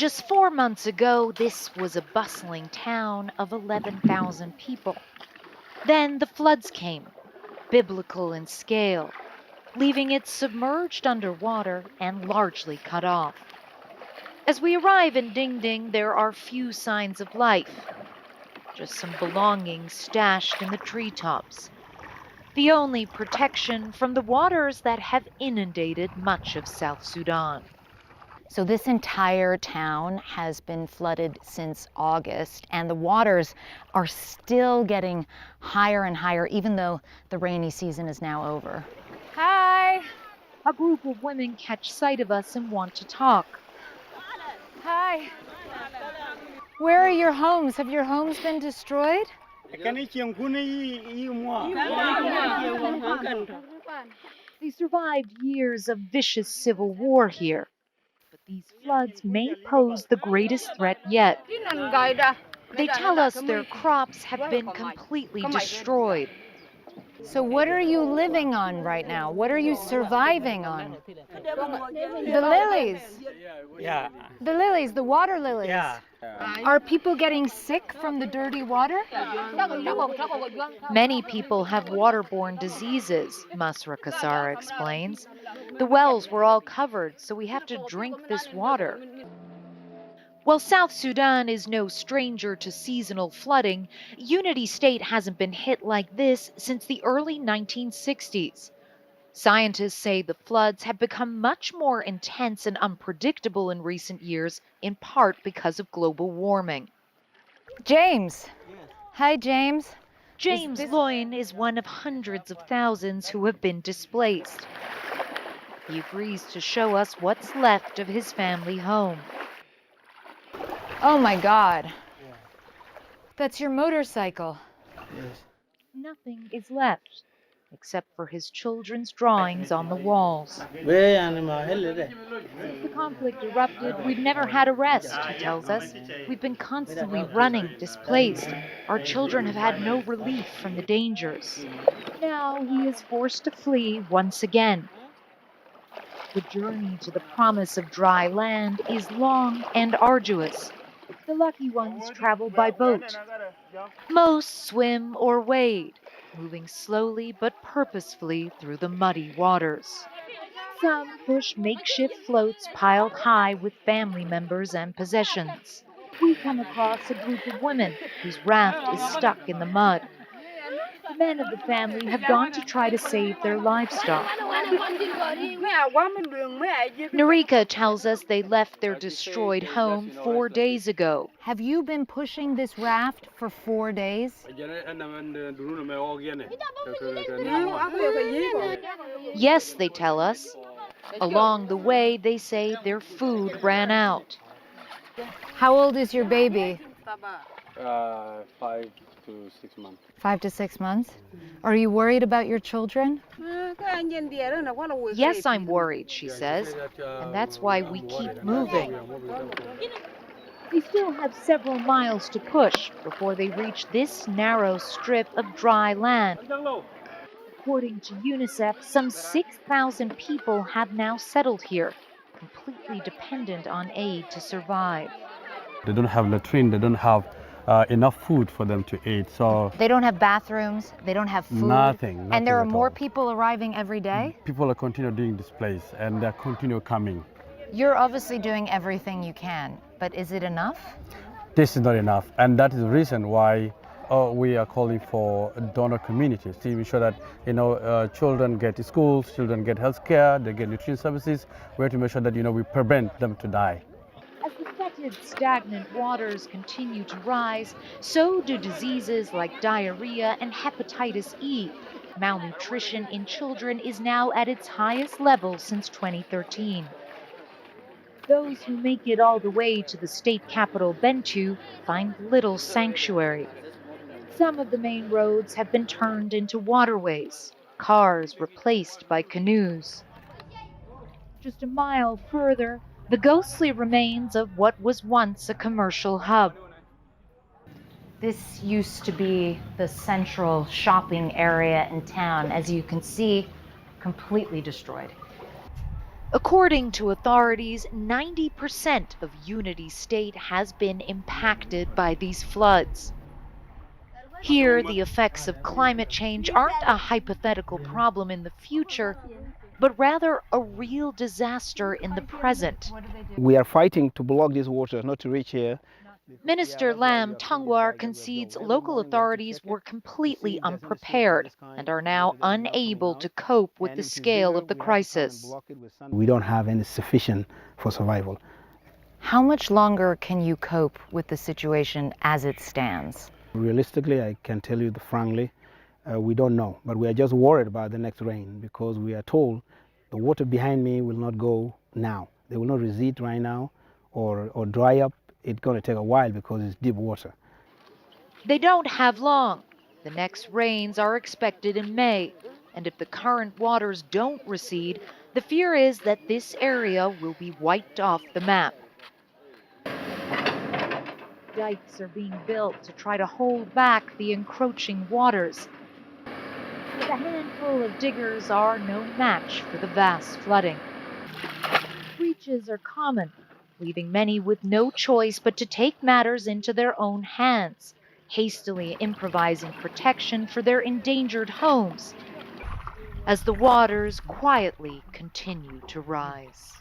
Just 4 months ago, this was a bustling town of 11,000 people. Then the floods came, biblical in scale, leaving it submerged underwater and largely cut off. As we arrive in Ding, there are few signs of life, just some belongings stashed in the treetops. The only protection from the waters that have inundated much of South Sudan. So this entire town has been flooded since August, and the waters are still getting higher and higher, even though the rainy season is now over. Hi. A group of women catch sight of us and want to talk. Hi. Where are your homes? Have your homes been destroyed? They survived years of vicious civil war here. But these floods may pose the greatest threat yet. They tell us their crops have been completely destroyed. So what are you living on right now? What are you surviving on? The lilies. Yeah. The lilies, the water lilies. Yeah. Are people getting sick from the dirty water? Many people have waterborne diseases, Masra Kasara explains. The wells were all covered, so we have to drink this water. While South Sudan is no stranger to seasonal flooding, Unity State hasn't been hit like this since the early 1960s. Scientists say the floods have become much more intense and unpredictable in recent years, in part because of global warming. James. Hi, James. James Loyne is one of hundreds of thousands who have been displaced. He agrees to show us what's left of his family home. Oh my God. That's your motorcycle. Yes. Nothing is left, except for his children's drawings on the walls. Since the conflict erupted, we've never had a rest, he tells us. We've been constantly running, displaced. Our children have had no relief from the dangers. Now he is forced to flee once again. The journey to the promise of dry land is long and arduous. The lucky ones travel by boat. Most swim or wade, moving slowly but purposefully through the muddy waters. Some push makeshift floats piled high with family members and possessions. We come across a group of women whose raft is stuck in the mud. The men of the family have gone to try to save their livestock. Narika tells us they left their destroyed home 4 days ago. Have you been pushing this raft for 4 days? Yes, they tell us. Along the way, they say their food ran out. How old is your baby? 5 to 6 months. 5 to 6 months? Are you worried about your children? Yes, I'm worried, she says, and that's why we keep moving. They still have several miles to push before they reach this narrow strip of dry land. According to UNICEF, some 6,000 people have now settled here, completely dependent on aid to survive. They don't have latrine, they don't have enough food for them to eat. So They don't have bathrooms, they don't have food. Nothing And there are at more all. people arriving every day? People are continue doing this place and they continue coming. You're obviously doing everything you can, but is it enough? This is not enough, and that is the reason why we are calling for donor communities to ensure that children get to schools, children get health care, they get nutrition services. We have to make sure that we prevent them to die. As the fetid, stagnant waters continue to rise, so do diseases like diarrhea and hepatitis E. Malnutrition in children is now at its highest level since 2013. Those who make it all the way to the state capital, Bentiu, find little sanctuary. Some of the main roads have been turned into waterways, cars replaced by canoes. Just a mile further, the ghostly remains of what was once a commercial hub. This used to be the central shopping area in town, as you can see, completely destroyed. According to authorities, 90% of Unity State has been impacted by these floods. Here, the effects of climate change aren't a hypothetical problem in the future, but rather a real disaster in the present. We are fighting to block this water not to reach here. Minister Lam Tungwar concedes local authorities were completely unprepared and are now unable to cope with the scale of the crisis. We don't have any sufficient for survival. How much longer can you cope with the situation as it stands? Realistically, I can tell you frankly, we don't know, but we are just worried about the next rain because we are told the water behind me will not go now. They will not recede right now or dry up. It's going to take a while because it's deep water. They don't have long. The next rains are expected in May, and if the current waters don't recede, the fear is that this area will be wiped off the map. Dikes are being built to try to hold back the encroaching waters. But a handful of diggers are no match for the vast flooding. Breaches are common, leaving many with no choice but to take matters into their own hands, hastily improvising protection for their endangered homes as the waters quietly continue to rise.